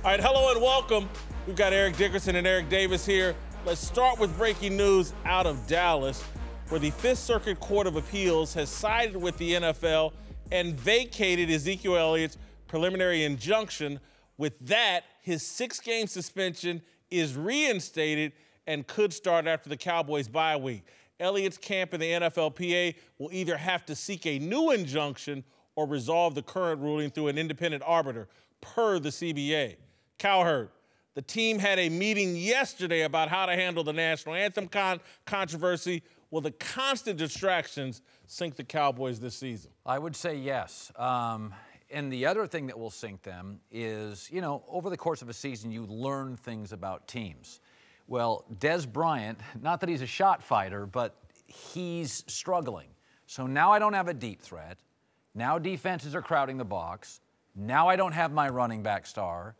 All right, hello and welcome. We've got Eric Dickerson and Eric Davis here. Let's start with breaking news out of Dallas, where the Fifth Circuit Court of Appeals has sided with the NFL and vacated Ezekiel Elliott's preliminary injunction. With that, his 6-game suspension is reinstated and could start after the Cowboys' bye week. Elliott's camp in the NFLPA will either have to seek a new injunction or resolve the current ruling through an independent arbiter, per the CBA. Cowherd, the team had a meeting yesterday about how to handle the national anthem controversy. Will the constant distractions sink the Cowboys this season? I would say yes. And the other thing that will sink them is, you know, over the course of a season, you learn things about teams. Well, Dez Bryant, not that he's a shot fighter, but he's struggling. So now I don't have a deep threat. Now defenses are crowding the box. Now I don't have my running back star.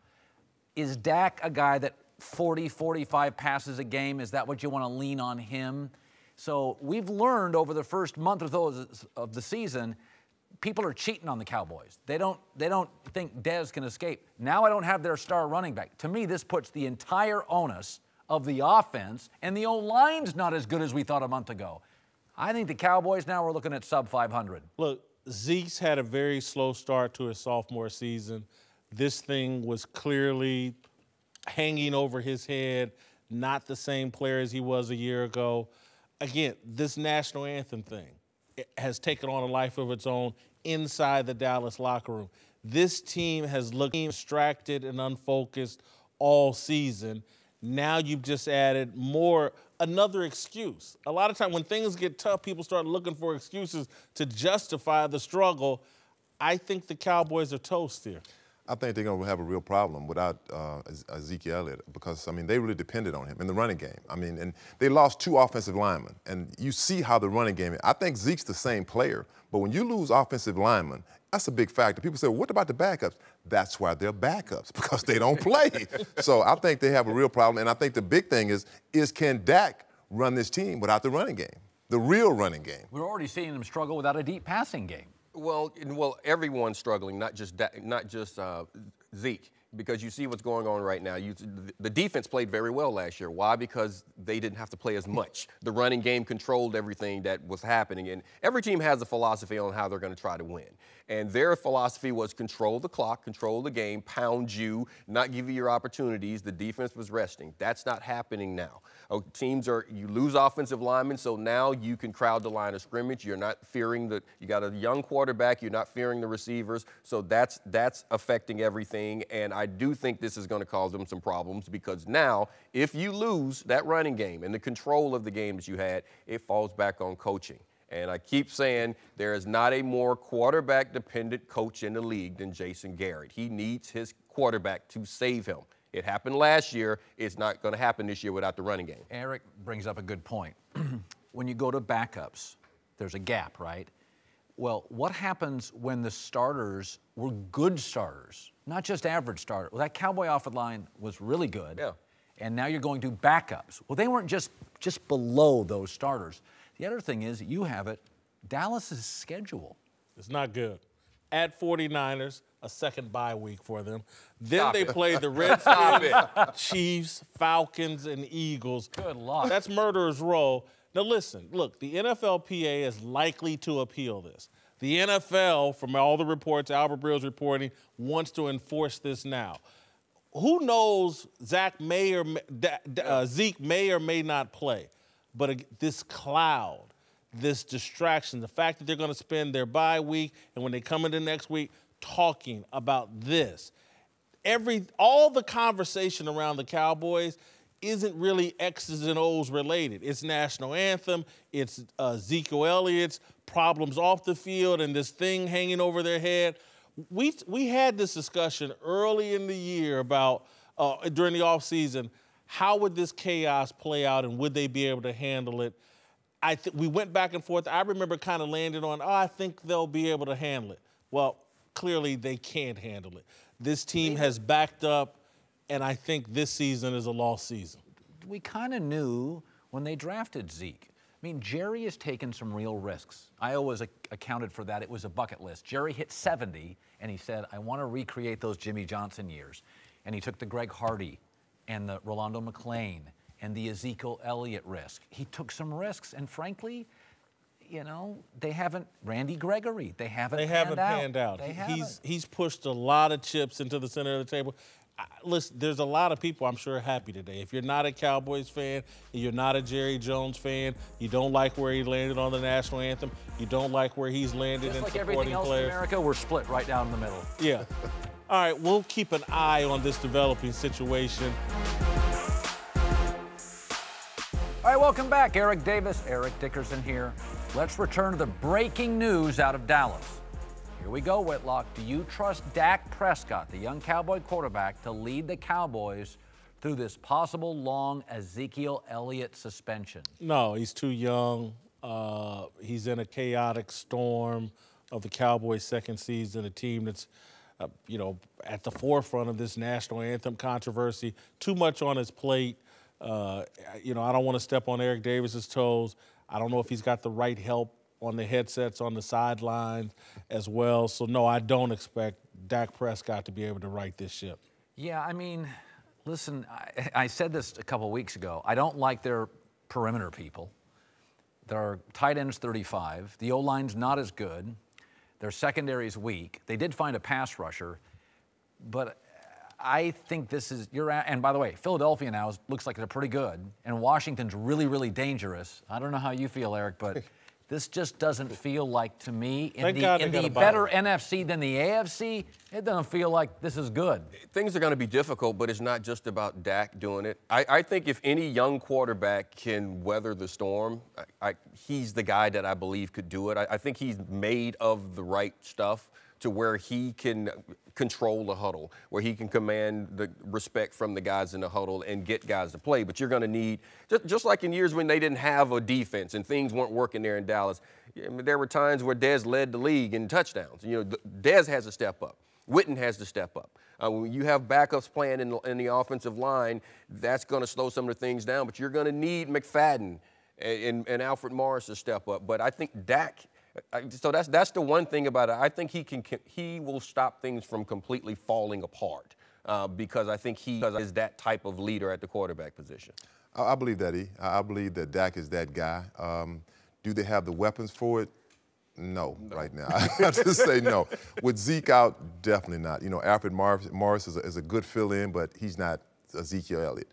Is Dak a guy that 40, 45 passes a game? Is that what you want to lean on him? So we've learned over the first month or so of the season, people are cheating on the Cowboys. They don't think Dez can escape. Now I don't have their star running back. To me, this puts the entire onus of the offense, and the O-line's not as good as we thought a month ago. I think the Cowboys now are looking at sub 500. Look, Zeke's had a very slow start to his sophomore season. This thing was clearly hanging over his head, not the same player as he was a year ago. Again, this national anthem thing has taken on a life of its own inside the Dallas locker room. This team has looked distracted and unfocused all season. Now you've just added another excuse. A lot of times when things get tough, people start looking for excuses to justify the struggle. I think the Cowboys are toast here. I think they're going to have a real problem without Ezekiel Elliott because, I mean, they really depended on him in the running game. I mean, and they lost 2 offensive linemen, and you see how the running game is. I think Zeke's the same player, but when you lose offensive linemen, that's a big factor. People say, well, what about the backups? That's why they're backups, because they don't play. So I think they have a real problem, and I think the big thing is can Dak run this team without the running game, the real running game? We're already seeing them struggle without a deep passing game. Well, everyone's struggling, not just Zeke, because you see what's going on right now. The defense played very well last year. Why? Because they didn't have to play as much. The running game controlled everything that was happening, and every team has a philosophy on how they're going to try to win. And their philosophy was control the clock, control the game, pound you, not give you your opportunities. The defense was resting. That's not happening now. You lose offensive linemen, so now you can crowd the line of scrimmage. You're not fearing you got a young quarterback, you're not fearing the receivers, so that's affecting everything, and I do think this is going to cause them some problems because now, if you lose that running game and the control of the game that you had, it falls back on coaching. And I keep saying there is not a more quarterback-dependent coach in the league than Jason Garrett. He needs his quarterback to save him. It happened last year. It's not going to happen this year without the running game. Eric brings up a good point. When you go to backups, there's a gap, right? Well, what happens when the starters were good starters, not just average starters? Well, that Cowboy offensive line was really good. Yeah. And now you're going to backups. Well, they weren't just below those starters. The other thing is, you have it, Dallas's schedule. It's not good. At 49ers, a second bye week for them. Then they play the Redskins, Chiefs, Falcons, and Eagles. Good luck. That's murderer's row. Now listen, look, the NFLPA is likely to appeal this. The NFL, from all the reports, Albert Brill's reporting, wants to enforce this now. Who knows, Zeke may or may not play. But this cloud, this distraction, the fact that they're going to spend their bye week and when they come into next week talking about this, all the conversation around the Cowboys isn't really X's and O's related. It's national anthem, it's Ezekiel Elliott's problems off the field and this thing hanging over their head. We had this discussion early in the year about, during the offseason, how would this chaos play out and would they be able to handle it? We went back and forth. I remember kind of landing on, I think they'll be able to handle it. Well, clearly they can't handle it. This team has backed up, and I think this season is a lost season. We kind of knew when they drafted Zeke. I mean, Jerry has taken some real risks. I always accounted for that. It was a bucket list. Jerry hit 70, and he said, I want to recreate those Jimmy Johnson years. and he took the Greg Hardy and the Rolando McClain and the Ezekiel Elliott risk. He took some risks, and frankly, you know, they haven't. Randy Gregory, they haven't panned out. He's pushed a lot of chips into the center of the table. Listen, there's a lot of people I'm sure happy today. If you're not a Cowboys fan, you're not a Jerry Jones fan, you don't like where he landed on the national anthem, you don't like where he's landed Just in like supporting everything else players. in America, we're split right down the middle. Yeah. All right, we'll keep an eye on this developing situation. All right, welcome back. Eric Davis, Eric Dickerson here. Let's return to the breaking news out of Dallas. Here we go, Whitlock. Do you trust Dak Prescott, the young Cowboy quarterback, to lead the Cowboys through this possible long Ezekiel Elliott suspension? No, he's too young. He's in a chaotic storm of the Cowboys' second season, a team that's, you know, at the forefront of this national anthem controversy. Too much on his plate. You know, I don't want to step on Eric Davis's toes. I don't know if he's got the right help on the headsets on the sidelines as well. So, no, I don't expect Dak Prescott to be able to right this ship. Yeah, I mean, listen, I said this a couple weeks ago. I don't like their perimeter people. Their tight end's 35. The O-line's not as good. Their secondary's weak. They did find a pass rusher, but I think this is, and by the way, Philadelphia now looks like they're pretty good, and Washington's really, really dangerous. I don't know how you feel, Eric, but this just doesn't feel like, to me, in the better NFC than the AFC, it doesn't feel like this is good. Things are going to be difficult, but it's not just about Dak doing it. I think if any young quarterback can weather the storm, he's the guy that I believe could do it. I think he's made of the right stuff to where he can control the huddle, where he can command the respect from the guys in the huddle and get guys to play. But you're going to need, just like in years when they didn't have a defense and things weren't working there in Dallas, there were times where Dez led the league in touchdowns. You know, Dez has to step up. Witten has to step up. When you have backups playing in the offensive line, that's going to slow some of the things down. But you're going to need McFadden and Alfred Morris to step up. But I think Dak, so that's the one thing about it. I think he will stop things from completely falling apart because I think he is that type of leader at the quarterback position. I believe that, I believe that Dak is that guy. Do they have the weapons for it? No, right now. I have to say no. With Zeke out, definitely not. You know, Alfred Morris is a good fill-in, but he's not Ezekiel Elliott.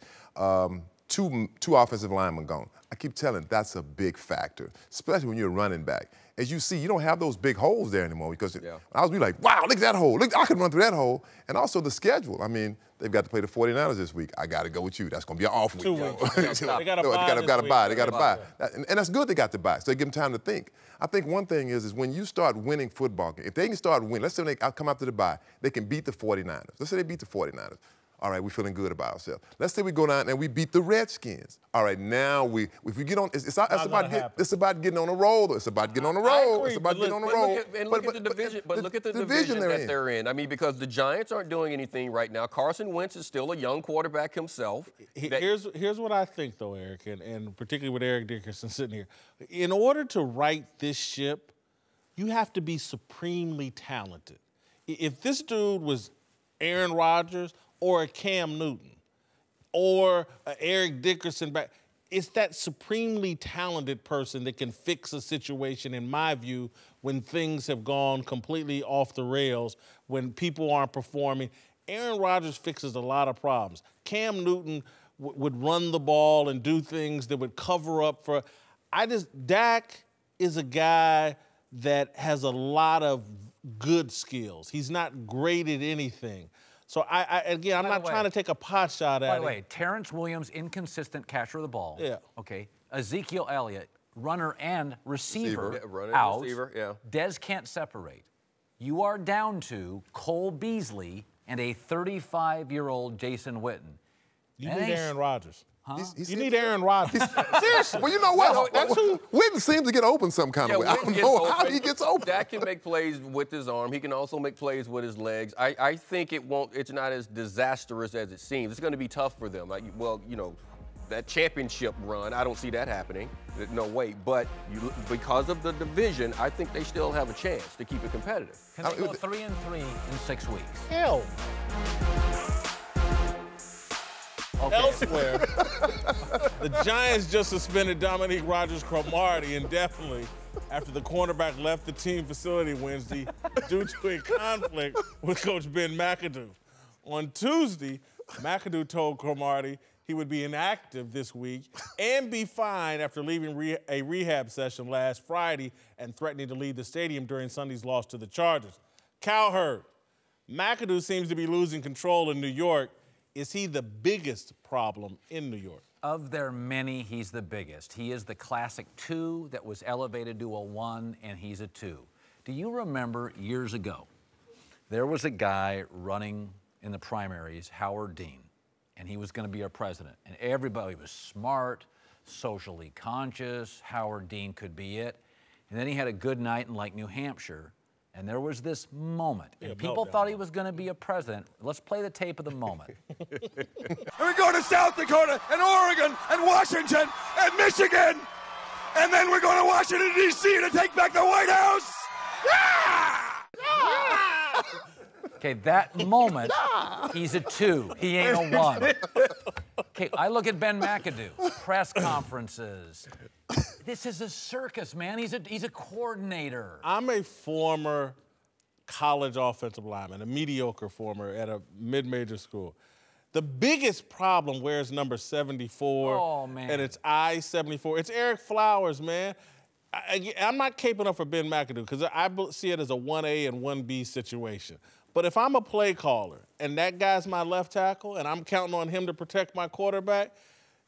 Two offensive linemen gone. I keep telling, that's a big factor, especially when you're a running back. As you see, you don't have those big holes there anymore because I was like, wow, look at that hole. Look, I can run through that hole. And also the schedule. I mean, they've got to play the 49ers this week. I got to go with you. That's going to be an off week. 2 weeks. They got to buy. They got to buy. And that's good they got to buy, so they give them time to think. I think one thing is when you start winning football games, if they can start winning, let's say they come out to the bye, they can beat the 49ers. Let's say they beat the 49ers. All right, we're feeling good about ourselves. Let's say we go down and we beat the Redskins. All right, now if we get on, it's about getting on a roll. Though. It's about getting on a roll. It's about getting on a roll. Look at the division. But look at the division that they're in. I mean, because the Giants aren't doing anything right now. Carson Wentz is still a young quarterback himself. Here's what I think, though, Eric, and particularly with Eric Dickerson sitting here. In order to right this ship, you have to be supremely talented. If this dude was Aaron Rodgers or a Cam Newton, or Eric Dickerson. It's that supremely talented person that can fix a situation, in my view, when things have gone completely off the rails, when people aren't performing. Aaron Rodgers fixes a lot of problems. Cam Newton would run the ball and do things that would cover up for. Dak is a guy that has a lot of good skills. He's not great at anything. So, I'm not trying to take a pot shot at him. By the way, Terrence Williams, inconsistent catcher of the ball. Yeah. Okay. Ezekiel Elliott, runner and receiver, runner out. And receiver, yeah. Dez can't separate. You are down to Cole Beasley and a 35-year-old Jason Witten. You need Aaron Rodgers. Huh? You need Aaron Rodgers. Seriously. Well, you know what? Witten seems to get open some kind of way. I don't know how he gets open. Dak can make plays with his arm. He can also make plays with his legs. I think it's not as disastrous as it seems. It's going to be tough for them. That championship run, I don't see that happening. No way. But because of the division, I think they still have a chance to keep it competitive. Can they go 3-3 in 6 weeks? Hell. Okay. Elsewhere, the Giants just suspended Dominique Rodgers-Cromartie indefinitely after the cornerback left the team facility Wednesday due to a conflict with Coach Ben McAdoo. On Tuesday, McAdoo told Cromartie he would be inactive this week and be fined after leaving a rehab session last Friday and threatening to leave the stadium during Sunday's loss to the Chargers. Cowherd, McAdoo seems to be losing control in New York. Is he the biggest problem in New York? Of their many, he's the biggest. He is the classic 2 that was elevated to a 1, and he's a 2. Do you remember years ago, there was a guy running in the primaries, Howard Dean, and he was going to be our president. And everybody was smart, socially conscious. Howard Dean could be it. And then he had a good night in, like, New Hampshire, and there was this moment. And people thought he was going to be a president. Let's play the tape of the moment. And we go to South Dakota and Oregon and Washington and Michigan. And then we're going to Washington, D.C. to take back the White House. Yeah! Okay, that moment, he's a 2. He ain't a 1. Okay, I look at Ben McAdoo, press conferences. This is a circus, man. He's a coordinator. I'm a former college offensive lineman, a mediocre former at a mid-major school. The biggest problem wears number 74. Oh, man. And it's I-74. It's Eric Flowers, man. I'm not caping up for Ben McAdoo because I see it as a 1A and 1B situation. But if I'm a play caller and that guy's my left tackle and I'm counting on him to protect my quarterback,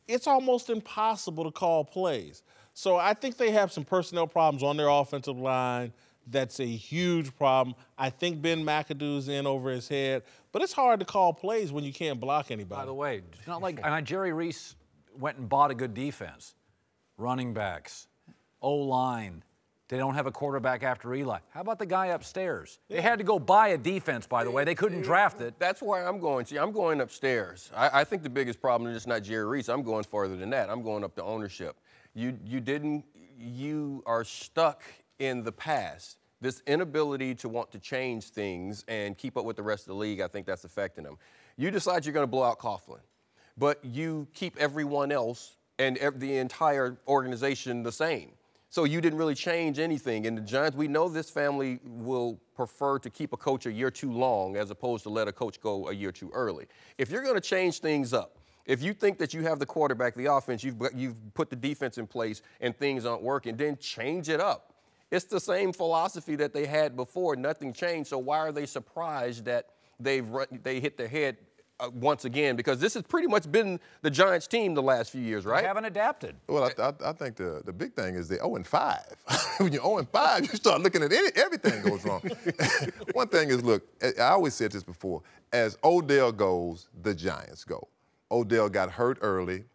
it's almost impossible to call plays. So I think they have some personnel problems on their offensive line. That's a huge problem. I think Ben McAdoo's in over his head, but it's hard to call plays when you can't block anybody. By the way, it's not like Jerry Reese went and bought a good defense. Running backs, O-line. They don't have a quarterback after Eli. How about the guy upstairs? They had to go buy a defense, by the way. They couldn't draft it. That's where I'm going. See, I'm going upstairs. I think the biggest problem is not Jerry Reese. I'm going further than that. I'm going up to ownership. You are stuck in the past. This inability to want to change things and keep up with the rest of the league, I think that's affecting them. You decide you're going to blow out Coughlin, but you keep everyone else and the entire organization the same. So you didn't really change anything. And the Giants, we know this family will prefer to keep a coach a year too long as opposed to let a coach go a year too early. If you're going to change things up, if you think that you have the quarterback, the offense, you've put the defense in place and things aren't working, then change it up. It's the same philosophy that they had before. Nothing changed. So why are they surprised that they hit their head once again? Because this has pretty much been the Giants team the last few years, right? They haven't adapted. Well, I think the big thing is they're 0-5. When you're 0-5, you start looking at everything goes wrong. One thing is, look, I always said this before, as Odell goes, the Giants go. Odell got hurt early.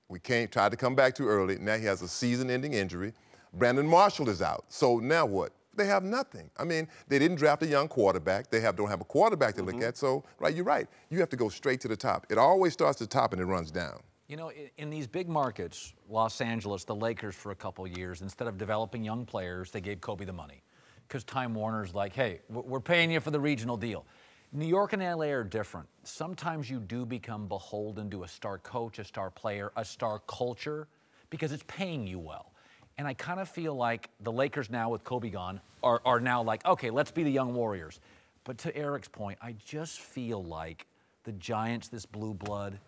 We tried to come back too early. Now he has a season-ending injury. Brandon Marshall is out. So now what? They have nothing. I mean, they didn't draft a young quarterback. They don't have a quarterback to look at. So, right, you're right. You have to go straight to the top. It always starts at the top and it runs down. You know, in these big markets, Los Angeles, the Lakers for a couple years, instead of developing young players, they gave Kobe the money. Because Time Warner's like, hey, we're paying you for the regional deal. New York and LA are different. Sometimes you do become beholden to a star coach, a star player, a star culture, because it's paying you well. And I kind of feel like the Lakers now with Kobe gone are now like, okay, let's be the young Warriors. But to Eric's point, I just feel like the Giants, this blue blood,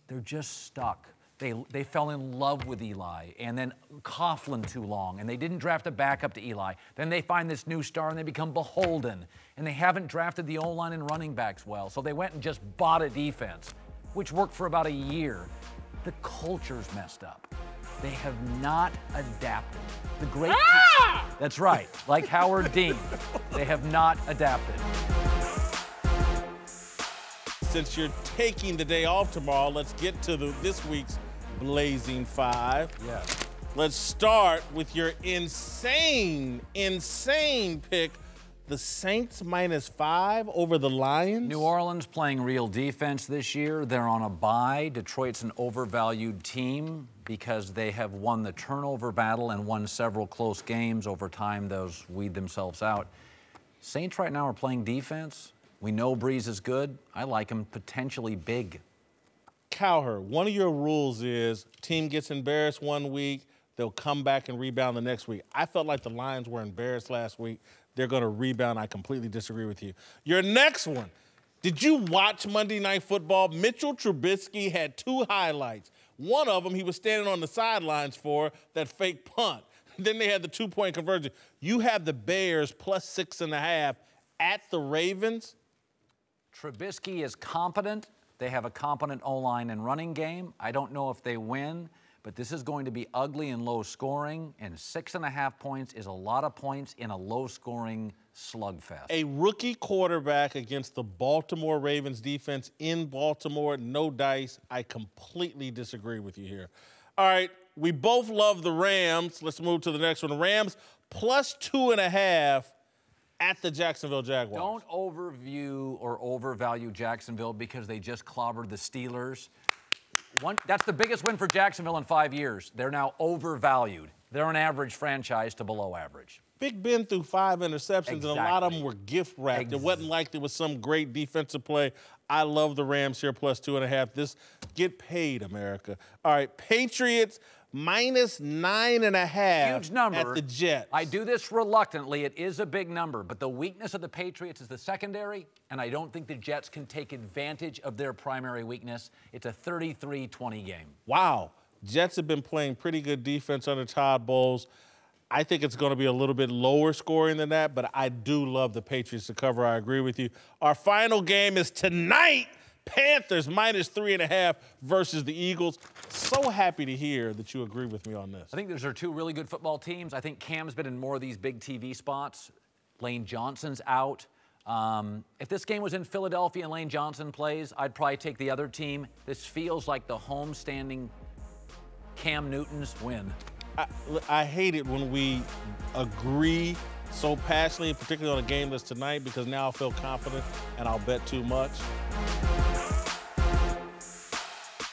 they're just stuck. They fell in love with Eli, and then Coughlin too long, and they didn't draft a backup to Eli. Then they find this new star, and they become beholden. And they haven't drafted the O-line and running backs well, so they went and just bought a defense, which worked for about a year. The culture's messed up. They have not adapted. The great That's right, like Howard Dean. They have not adapted. Since you're taking the day off tomorrow, let's get to this week's Blazing Five. Yeah. Let's start with your insane pick. The Saints -5 over the Lions. New Orleans playing real defense this year. They're on a bye. Detroit's an overvalued team because they have won the turnover battle and won several close games. Over time, those weed themselves out. Saints right now are playing defense. We know Breeze is good. I like him potentially big. Cowherd, one of your rules is team gets embarrassed one week, they'll come back and rebound the next week. I felt like the Lions were embarrassed last week. They're going to rebound. I completely disagree with you. Your next one. Did you watch Monday Night Football? Mitchell Trubisky had 2 highlights. One of them he was standing on the sidelines for, that fake punt. Then they had the 2-point conversion. You have the Bears plus 6.5 at the Ravens. Trubisky is competent. They have a competent O-line and running game. I don't know if they win, but this is going to be ugly and low scoring, and 6.5 points is a lot of points in a low-scoring slugfest. A rookie quarterback against the Baltimore Ravens defense in Baltimore, no dice. I completely disagree with you here. All right, we both love the Rams. Let's move to the next one. Rams plus 2.5 at the Jacksonville Jaguars. Don't overview or overvalue Jacksonville because they just clobbered the Steelers. That's the biggest win for Jacksonville in 5 years. They're now overvalued. They're an average franchise to below average. Big Ben threw 5 interceptions, and a lot of them were gift-wrapped. It wasn't like there was some great defensive play. I love the Rams here, plus 2.5. This, get paid, America. All right, Patriots minus 9.5 Huge number. at the Jets. I do this reluctantly. It is a big number, but the weakness of the Patriots is the secondary, and I don't think the Jets can take advantage of their primary weakness. It's a 33-20 game. Wow. Jets have been playing pretty good defense under Todd Bowles. I think it's going to be a little bit lower scoring than that, but I do love the Patriots to cover. I agree with you. Our final game is tonight. Panthers minus 3.5 versus the Eagles. So happy to hear that you agree with me on this. I think those are 2 really good football teams. I think Cam's been in more of these big TV spots. Lane Johnson's out. If this game was in Philadelphia and Lane Johnson plays, I'd probably take the other team. This feels like the homestanding Cam Newton's win. I hate it when we agree so passionately, particularly on a game that's tonight, because now I feel confident and I'll bet too much.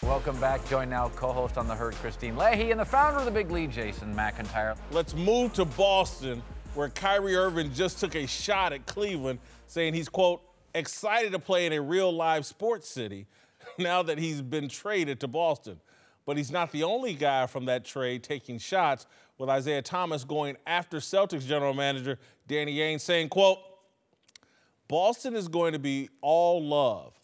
Welcome back. Join now co-host on The Herd, Christine Leahy, and the founder of the Big Lead, Jason McIntyre. Let's move to Boston, where Kyrie Irving just took a shot at Cleveland, saying he's, quote, excited to play in a real live sports city now that he's been traded to Boston. But he's not the only guy from that trade taking shots, with Isaiah Thomas going after Celtics general manager Danny Ainge, saying, quote, Boston is going to be all love.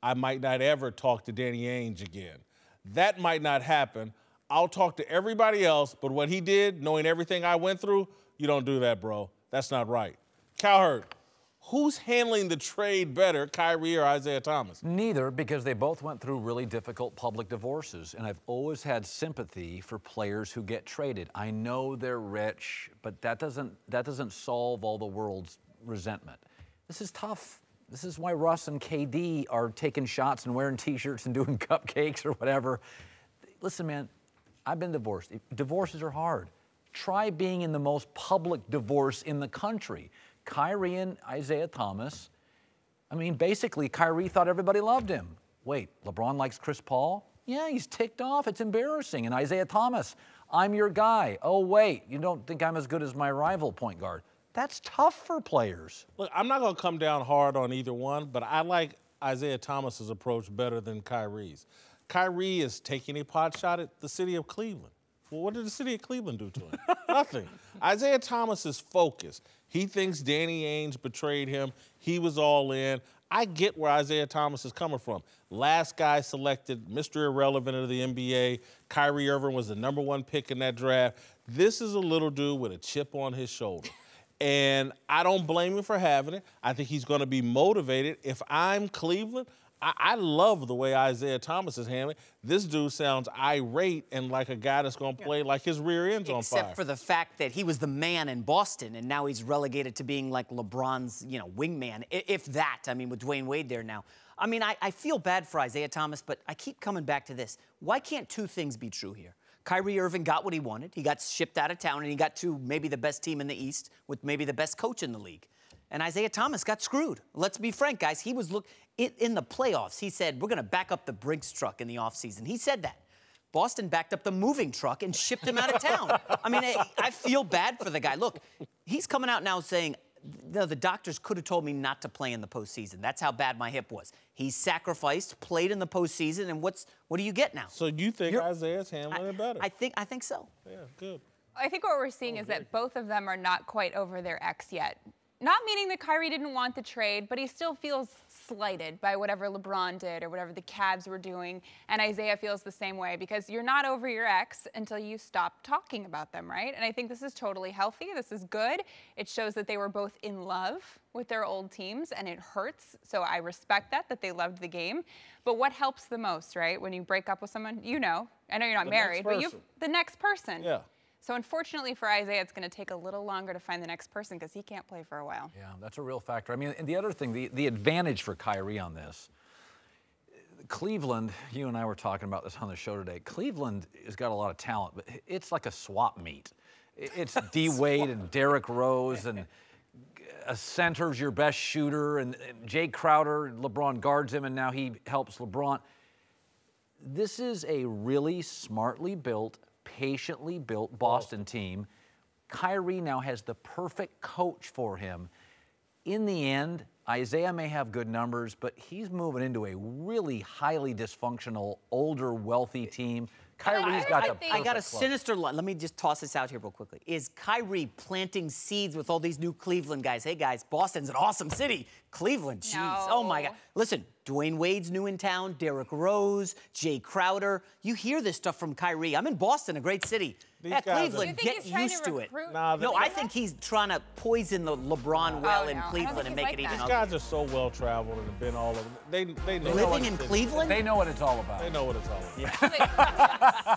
I might not ever talk to Danny Ainge again. That might not happen. I'll talk to everybody else, but what he did, knowing everything I went through, you don't do that, bro. That's not right. Cowherd, who's handling the trade better, Kyrie or Isaiah Thomas? Neither, because they both went through really difficult public divorces, and I've always had sympathy for players who get traded. I know they're rich, but that doesn't solve all the world's resentment. This is tough. This is why Russ and KD are taking shots and wearing T-shirts and doing cupcakes or whatever. Listen, man, I've been divorced. Divorces are hard. Try being in the most public divorce in the country. Kyrie and Isaiah Thomas, I mean, basically, Kyrie thought everybody loved him. Wait, LeBron likes Chris Paul? Yeah, he's ticked off. It's embarrassing. And Isaiah Thomas, I'm your guy. Oh, wait, you don't think I'm as good as my rival point guard. That's tough for players. Look, I'm not going to come down hard on either one, but I like Isaiah Thomas's approach better than Kyrie's. Kyrie is taking a pot shot at the city of Cleveland. Well, what did the city of Cleveland do to him? Nothing. Isaiah Thomas is focused. He thinks Danny Ainge betrayed him. He was all in. I get where Isaiah Thomas is coming from. Last guy selected, Mr. Irrelevant of the NBA. Kyrie Irving was the #1 pick in that draft. This is a little dude with a chip on his shoulder. And I don't blame him for having it. I think he's going to be motivated. If I'm Cleveland, I love the way Isaiah Thomas is handling. This dude sounds irate and like a guy that's going to play like his rear end's on fire. Except for the fact that he was the man in Boston, and now he's relegated to being like LeBron's, wingman, if that. I mean, with Dwayne Wade there now. I mean, I feel bad for Isaiah Thomas, but I keep coming back to this. Why can't 2 things be true here? Kyrie Irving got what he wanted. He got shipped out of town, and he got to maybe the best team in the East with maybe the best coach in the league. And Isaiah Thomas got screwed. Let's be frank, guys. He was in the playoffs. He said, we're going to back up the Brinks truck in the offseason. He said that. Boston backed up the moving truck and shipped him out of town. I mean, I feel bad for the guy. Look, he's coming out now saying, no, the doctors could have told me not to play in the postseason. That's how bad my hip was. He sacrificed, played in the postseason, and what do you get now? So you think Isaiah's handling it better? I think so. Yeah, good. I think what we're seeing is that both of them are not quite over their ex yet. Not meaning that Kyrie didn't want the trade, but he still feels slighted by whatever LeBron did or whatever the Cavs were doing. And Isaiah feels the same way because you're not over your ex until you stop talking about them, right? And I think this is totally healthy. This is good. It shows that they were both in love with their old teams, and it hurts. So I respect that they loved the game. But what helps the most, right? When you break up with someone, I know you're not married, but the next person. Yeah. So unfortunately for Isaiah, it's going to take a little longer to find the next person because he can't play for a while. Yeah, that's a real factor. I mean, and the other thing, the advantage for Kyrie on this, Cleveland, you and I were talking about this on the show today. Cleveland has got a lot of talent, but it's like a swap meet. It's D. Wade and Derrick Rose, and a center's your best shooter, and Jay Crowder, LeBron guards him, and now he helps LeBron. This is a really smartly built, patiently built Boston team. Kyrie now has the perfect coach for him. In the end, Isaiah may have good numbers, but he's moving into a really highly dysfunctional, older, wealthy team. Kyrie's got the perfect I got a club. sinister line. Let me just toss this out here real quickly. Is Kyrie planting seeds with all these new Cleveland guys? Hey, guys, Boston's an awesome city. Cleveland, jeez. No. Oh, my God. Listen, Dwayne Wade's new in town, Derrick Rose, Jay Crowder. You hear this stuff from Kyrie. I'm in Boston, a great city. Cleveland, get used to it. No, I think he's trying to poison the LeBron well in Cleveland and make it even These uglier. guys are so well traveled and have been all over. They know Living in Cleveland? They know what it's all about. They know what it's all about. Yeah.